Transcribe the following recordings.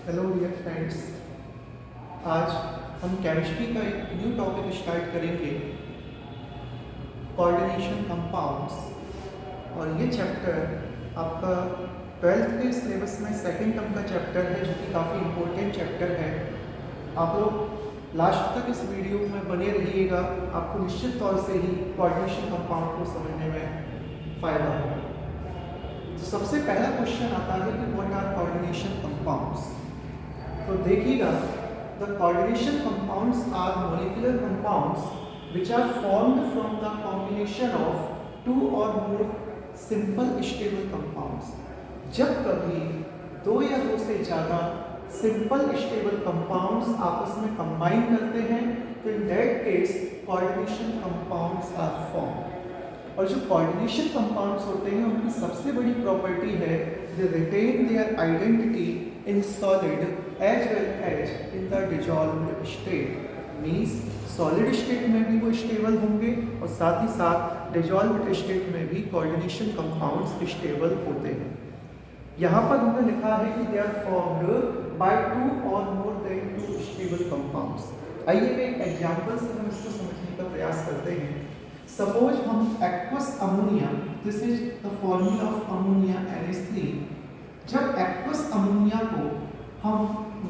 Hello dear friends, आज हम chemistry का एक न्यू टॉपिक स्टार्ट करेंगे, कोऑर्डिनेशन कंपाउंड्स। और ये चैप्टर आपका 12th के सिलेबस में सेकंड टर्म का चैप्टर है, जो कि काफ़ी इम्पोर्टेंट चैप्टर है। आप लोग लास्ट तक इस वीडियो में बने रहिएगा, आपको निश्चित तौर से ही कोऑर्डिनेशन कंपाउंड को समझने में फ़ायदा होगा। तो सबसे पहला क्वेश्चन आता है कि व्हाट आर कोऑर्डिनेशन कंपाउंड्स। तो देखिएगा, the coordination compounds are molecular compounds which are formed from the combination of two or more simple stable compounds। जब कभी दो या दो से ज़्यादा सिंपल स्टेबल कंपाउंड्स आपस में कंबाइन करते हैं, तो in that case coordination compounds are form. और जो कोऑर्डिनेशन कंपाउंड्स होते हैं, उनकी सबसे बड़ी प्रॉपर्टी है they retain their identity in solid as well as in the dissolved state. Means solid state में भी वो स्टेबल होंगे और साथ ही साथ डिजॉल्व्ड स्टेट में भी कोऑर्डिनेशन कंपाउंड्स स्टेबल होते हैं। यहाँ पर हमने लिखा है कि they are formed by two or more than two stable compounds. आइए एक एग्जांपल से हम इसको समझने का प्रयास करते हैं। सपोज हम aqueous ammonia, this is the formula of ammonia NH3। जब एक्वस अमोनिया को हम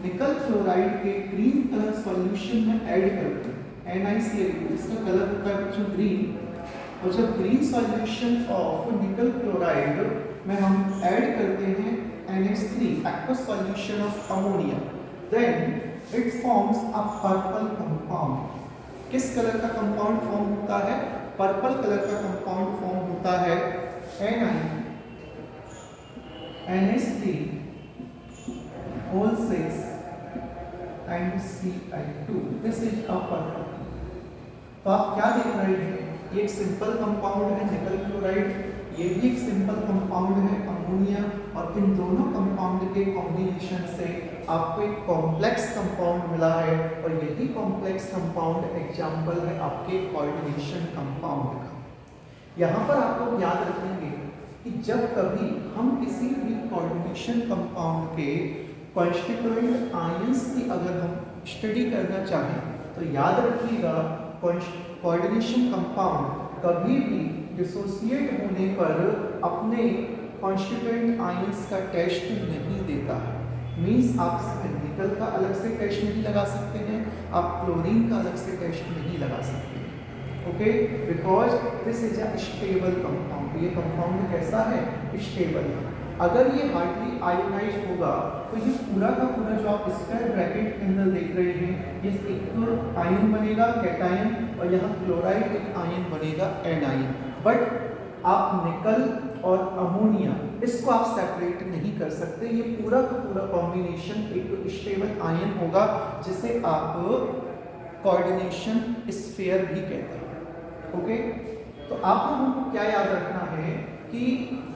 निकल क्लोराइड के ग्रीन कलर सॉल्यूशन में ऐड करते हैं, NiCl2, इसका कलर होता है बच्चों ग्रीन। और जब green solution of nickel chloride में हम ऐड करते हैं NH3, aqueous solution of ammonia, then it forms a purple compound. किस कलर का कंपाउंड फॉर्म होता है? पर्पल कलर का कंपाउंड फॉर्म होता है NH3 whole 6 and Cl2, this is a purple. तो आप क्या देख रहे हैं, ये एक सिंपल कंपाउंड है निकल क्लोराइड, ये भी एक सिंपल कंपाउंड है अमोनिया, और इन दोनों कंपाउंड के कॉम्बिनेशन से आपको एक कॉम्प्लेक्स कंपाउंड मिला है। और यही कॉम्प्लेक्स कंपाउंड एग्जाम्पल है आपके कोऑर्डिनेशन कंपाउंड का। यहाँ पर आप लोग याद रखेंगे कि जब कभी हम किसी भी कोऑर्डिनेशन कंपाउंड के कॉन्स्टिट्यूएंट आयंस की अगर हम स्टडी करना चाहें, तो याद रखिएगा कोऑर्डिनेशन कंपाउंड कभी भी डिसोसिएट होने पर अपने कॉन्स्टिट्यूएंट आयंस का टेस्ट नहीं देता है। मीन्स आप इसमें निकल का अलग से टेस्ट नहीं लगा सकते हैं, आप क्लोरीन का अलग से टेस्ट नहीं लगा सकते हैं, okay, because this is a stable compound. ये कंपाउंड कैसा है? स्टेबल है। अगर ये हार्डली आयोनाइज होगा, तो ये पूरा का पूरा जो आप स्क्वायर ब्रैकेट के अंदर देख रहे हैं, ये एक आयन बनेगा कैटायन, और यहाँ क्लोराइड एक आयन बनेगा एनायन। बट आप निकल और अमोनिया इसको आप सेपरेट नहीं कर सकते। ये पूरा का पूरा कॉम्बिनेशन एक स्टेबल आयन होगा, जिसे आप कोऑर्डिनेशन स्फीयर भी कहते हैं, ओके। तो आप लोगों को क्या याद रखना है कि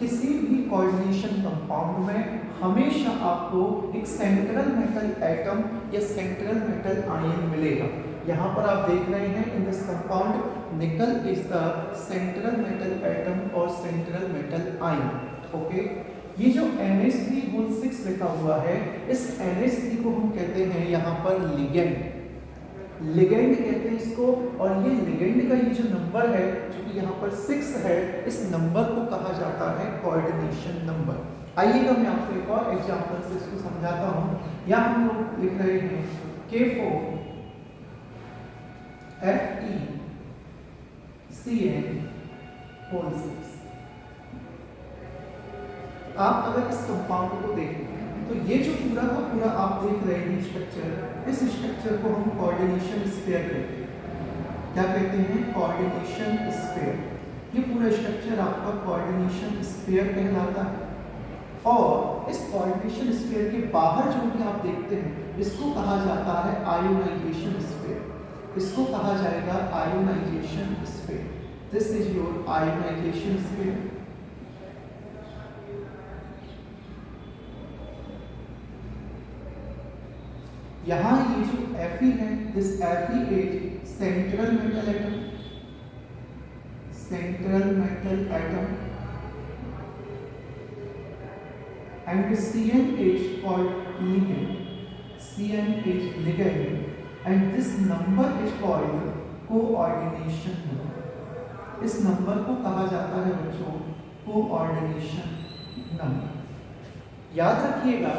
किसी भी कोऑर्डिनेशन कंपाउंड में हमेशा आपको एक सेंट्रल मेटल एटम या सेंट्रल मेटल आयन मिलेगा। यहाँ पर आप देख रहे हैं इन दिस कंपाउंड निकल is the central metal atom और सेंट्रल मेटल आयन, ओके। ये जो NH3 लिखा हुआ है, इस NH3 को हम कहते हैं यहाँ पर लिगेंड। लिगेंड कहते हैं इसको, और ये लिगेंड का ये जो नंबर है, जो कि यहाँ पर 6 है, इस नंबर को कहा जाता है कोऑर्डिनेशन नंबर। आइएगा मैं आपको एक और एग्जांपल से इसको समझाता हूँ। यहाँ हम लोग लिख रहे हैं K4 FeCN whole 6। आप अगर इस कंपाउंड को देखें, तो ये जो पूरा का पूरा आप देख रहे हैं स्ट्रक्चर, इस स्ट्रक्चर को हम कोऑर्डिनेशन स्फीयर कहते हैं। क्या कहते हैं? Coordination sphere. ये पूरा स्ट्रक्चर आपका कोऑर्डिनेशन स्फीयर कहलाता है। और इस कोऑर्डिनेशन स्फीयर के बाहर जो भी आप देखते हैं, इसको कहा जाता है आयोनाइजेशन स्फीयर। इसको कहा जाएगा ionization sphere. This is your ionization sphere. यहाँ ये जो Fe है, this Fe is central metal atom, central metal atom, and Cn is called ligand. Cn is ligand and this number is called coordination number. इस number को कहा जाता है बच्चों कोऑर्डिनेशन नंबर। याद रखिएगा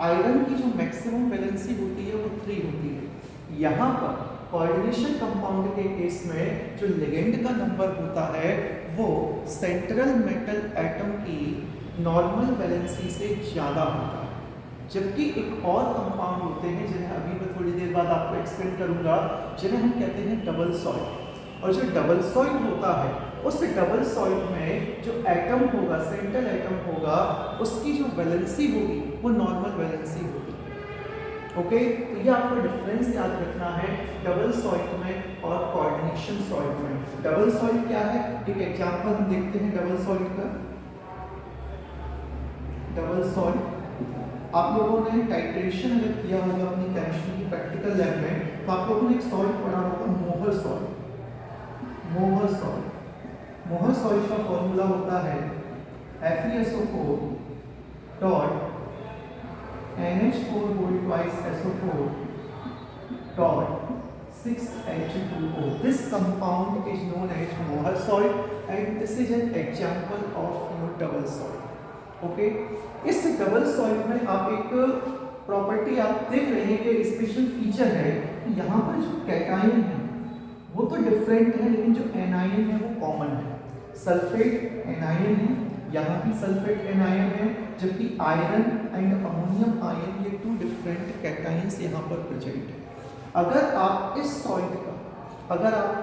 आयरन की जो मैक्सिमम वैलेंसी होती है वो 3 होती है। यहाँ पर कोऑर्डिनेशन कंपाउंड के केस में जो लिगेंड का नंबर होता है वो सेंट्रल मेटल एटम की नॉर्मल वैलेंसी से ज़्यादा होता है, जबकि एक और कंपाउंड होते हैं जिन्हें अभी मैं थोड़ी देर बाद आपको एक्सप्लेन करूंगा, जिन्हें हम कहते हैं डबल सॉल्ट। और जो डबल सॉल्ट होता है उस डबल सॉल्ट में जो एटम होगा सेंट्रल एटम होगा उसकी जो वैलेंसी होगी वो नॉर्मल वैलेंसी होगी। ओके, तो ये आपको डिफरेंस याद रखना है डबल सॉल्ट में और कोऑर्डिनेशन सॉल्ट में। डबल सॉल्ट क्या है, एक एग्जांपल हम देखते हैं डबल सॉल्ट का। डबल सॉल्ट आप लोगों ने टाइट्रेशन अगर किया होगा अपनी केमिस्ट्री की प्रैक्टिकल लैब में तो आप लोगों ने एक सॉल्ट पढ़ा होगा मोहर सॉल्ट। मोहर सॉल्ट, मोहर सॉल्ट का फॉर्मूला होता है FeSO4 dot NH4 whole twice SO4 dot 6H2O. This compound is known as Mohr salt and this is an example of your double salt. Okay, इस डबल सॉल्ट में आप एक property आप देख रहे हैं कि स्पेशल फीचर है कि यहाँ पर जो कैटायन है वो तो डिफरेंट है लेकिन जो एनायन है वो कॉमन है। सल्फेट एनायन है, यहाँ भी सल्फेट एनायन है, जबकि आयरन एंड अमोनियम आयन ये 2 डिफरेंट कैटायंस यहाँ पर प्रेजेंट है। अगर आप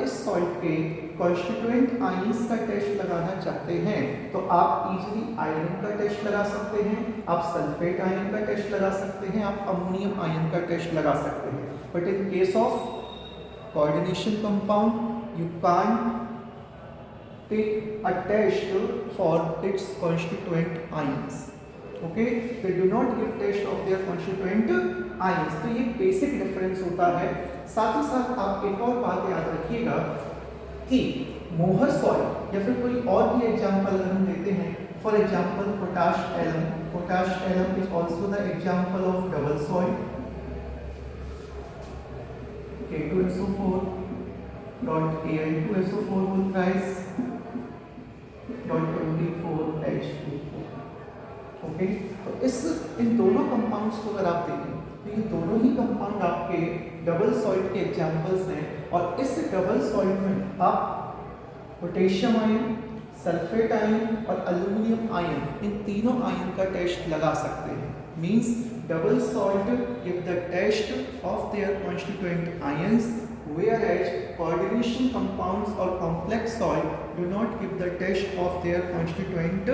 इस सॉल्ट के कॉन्स्टिट्यूएंट आयंस का टेस्ट लगाना चाहते हैं तो आप इजीली आयरन का टेस्ट लगा सकते हैं, आप सल्फेट आयन का टेस्ट लगा सकते हैं, आप अमोनियम आयन का टेस्ट लगा सकते हैं। But in case of coordination compound you can't take a test for its constituent ions. Okay, they do not give test of their constituent ions. तो ये बेसिक डिफरेंस होता है। साथ ही साथ आप एक और बात याद रखिएगा कि मोहर सॉल्ट या फिर कोई और भी एग्जांपल अगर हम लेते हैं, for example potash alum. Potash alum is also the example of double salt. K2SO4 dot Al2SO4 whole thrice dot 24H2O। Okay, तो इन दोनों कंपाउंड्स को अगर आप देखें तो ये दोनों ही कंपाउंड आपके डबल सॉल्ट के एग्जांपल्स हैं। और इस डबल सॉल्ट में आप पोटेशियम आयन, सल्फेट आयन और एल्यूमिनियम आयन इन तीनों आयन का टेस्ट लगा सकते हैं। Means double salt give the test of their constituent ions, whereas coordination compounds or complex salt do not give the test of their constituent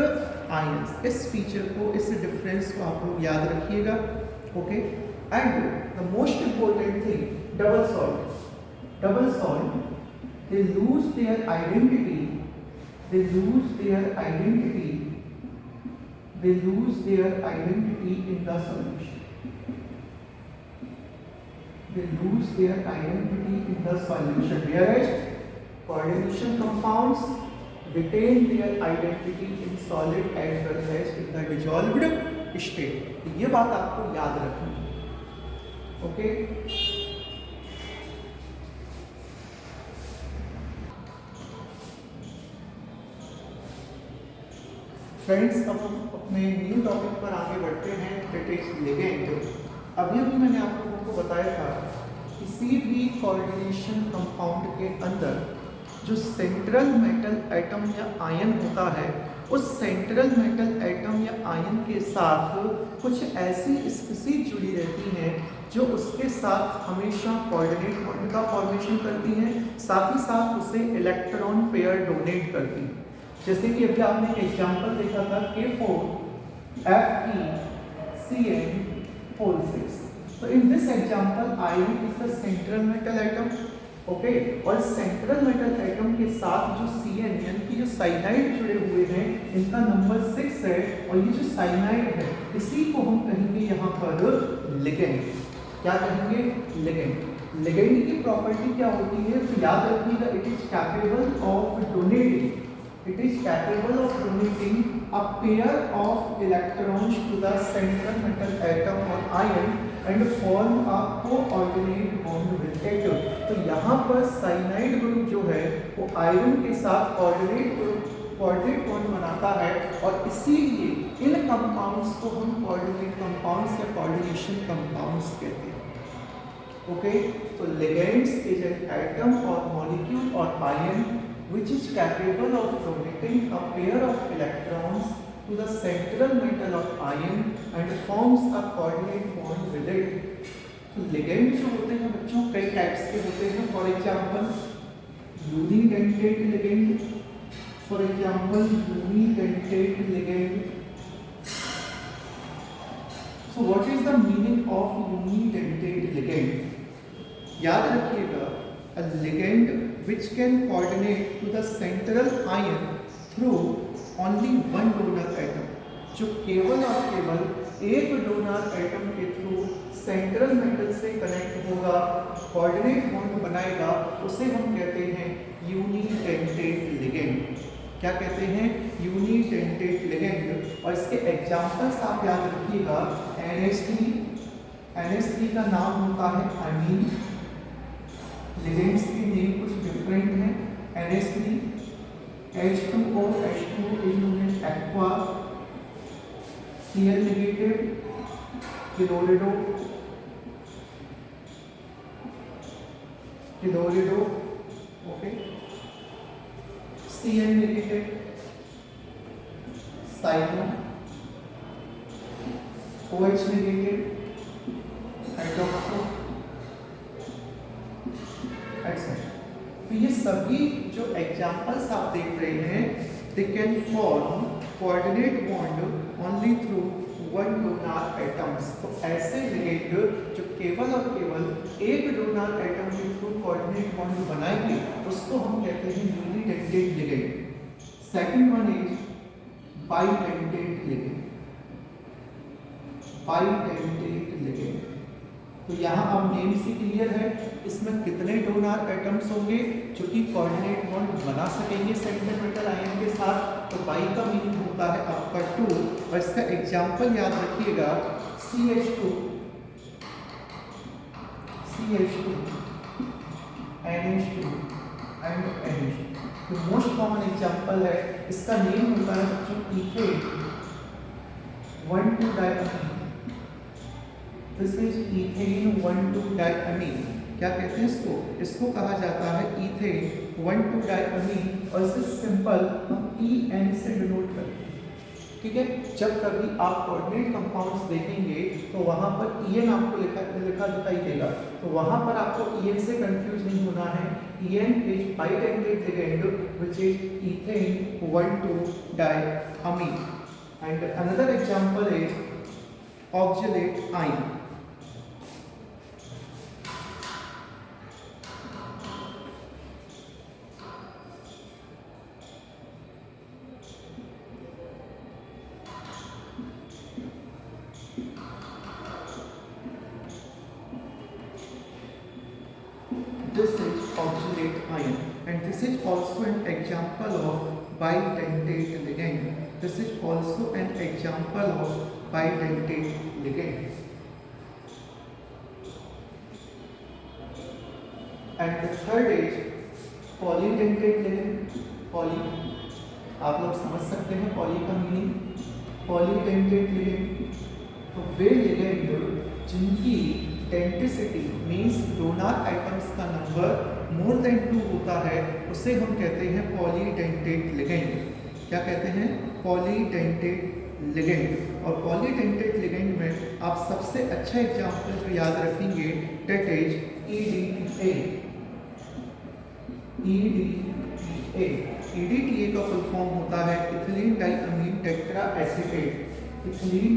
ions. इस feature को, इस difference को आप लोग याद रखिएगा। Okay, and the most important thing, double salt they lose their identity in the solution. Whereas coordination compounds retain their identity in solid as well as in the dissolved state. ये बात आपको याद रखनी है। ओके, फ्रेंड्स, अब हम अपने new topic पर आगे बढ़ते हैं, दैट इज लिगेंड। अभी मैंने आप लोगों को बताया था किसी भी कोऑर्डिनेशन कंपाउंड के अंदर जो सेंट्रल मेटल एटम या आयन होता है उस सेंट्रल मेटल एटम या आयन के साथ कुछ ऐसी स्पीशीज जुड़ी रहती हैं जो उसके साथ हमेशा कोऑर्डिनेट बॉन्ड का फॉर्मेशन करती हैं, साथ ही साथ उसे इलेक्ट्रॉन पेयर डोनेट करती हैं। जैसे कि अभी आपने एक एग्जांपल देखा था K4FeCN6। तो in this example ion is the central metal atom. Okay, और सेंट्रल मेटल एटम के साथ जो Cn यानी कि जो साइनाइड जुड़े हुए हैं इनका नंबर 6 है और ये जो साइनाइड है इसी को हम कहेंगे यहाँ पर लिगेंड। क्या कहेंगे? लिगेंड। लिगेंड की प्रॉपर्टी क्या होती है तो याद रखिएगा, it is capable of donating a pair of electrons to the central metal atom or ion and form a coordinate bond with atom. तो यहाँ पर साइनाइड ग्रुप जो है वो आयरन के साथ कोऑर्डिनेट बॉन्ड बनाता है, और इसीलिए इन कंपाउंड्स को हम कोऑर्डिनेट कंपाउंड्स या कोऑर्डिनेशन कंपाउंड्स कहते हैं। ओके, तो लिगेंड्स इज एन एटम और मॉलिक्यूल और ion which is capable of donating a pair of electrons to the central metal of ion and forms a coordinate bond with it। तो ligand जो होते हैं बच्चों कई टाइप्स के होते हैं। For example unidentate ligand, for example unidentate ligand. So what is the meaning of unidentate ligand? याद रखिएगा, a ligand which can coordinate to the central ion through only one donor atom, जो केवल और केवल एक डोनर एटम के through central metal से connect होगा, कोऑर्डिनेट बॉन्ड बनाएगा, उसे हम कहते हैं यूनिडेंटेड लिगेंड। क्या कहते हैं? Unidentate ligand. और इसके एग्जांपल्स आप याद रखिएगा, NH3, NH3 का नाम होता है अमीन। लिगेंड्स के नेम कुछ डिफरेंट हैं। NH3, H2O, H2O is known as aqua, Cl negative, chlorido, okay, Cn negative, cyano, OH negative, hydroxo, etcetera. तो ये सभी जो एग्जांपल्स आप देख रहे हैं, they can form coordinate bond only through one donor atoms. तो ऐसे लिगेंड जो केवल और केवल एक डोनर एटम के थ्रू कोऑर्डिनेट बॉन्ड बनाएंगे, उसको हम कहते हैं unidentate ligand. Second one is bidentate ligand. Bidentate ligand, तो यहाँ अब नेम से क्लियर है, इसमें कितने डोनर एटम्स होंगे जो कि कोऑर्डिनेट बॉन्ड बना सकेंगे सेंट्रल मेटल आयन के साथ। तो बाई का मीनिंग होता है आपका 2, और इसका एग्जांपल याद रखिएगा, CH2, NH2 एंड NH2। तो मोस्ट कॉमन एग्जांपल है, इसका नेम होता है बच्चों ethane 1,2-diamine। This is ethane 1,2-diamine। क्या कहते हैं इसको? इसको कहा जाता है इथेन 1,2-diamine, और इसे सिंपल हम EN से डिनोट करते हैं। ठीक है, जब कभी आप कोऑर्डिनेट कंपाउंड्स देखेंगे तो वहां पर EN आपको लिखा दिखाई देगा, तो वहां पर आपको EN से कंफ्यूज नहीं होना है। EN is bidentate ligand which is ethane 1,2-diamine। And another example is oxalate ion. This is oxalate ion, and this is also an example of bidentate ligand. This is also an example of bidentate ligand. And the third is polydentate ligand. Poly, आप लोग समझ सकते हैं poly का meaning. Polydentate ligand, तो वे ligand जिनकी denticity means donor atoms का number more than 2 होता है, उसे हम कहते हैं पॉलीडेंटेट लिगेंड। क्या कहते हैं? Polydentate ligand. और पॉलीडेंटेट लिगेंड में आप सबसे अच्छा एग्जांपल जो याद रखेंगे, दैट इज EDTA। EDTA का फुल फॉर्म होता है ethylene diamine tetra acetate. Ethylene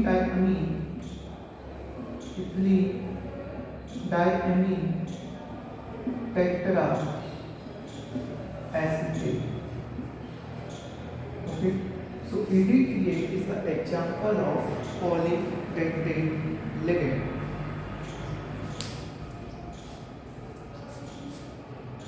diamine tetra acetate. Okay, so EDTA is the example of polydentate ligand.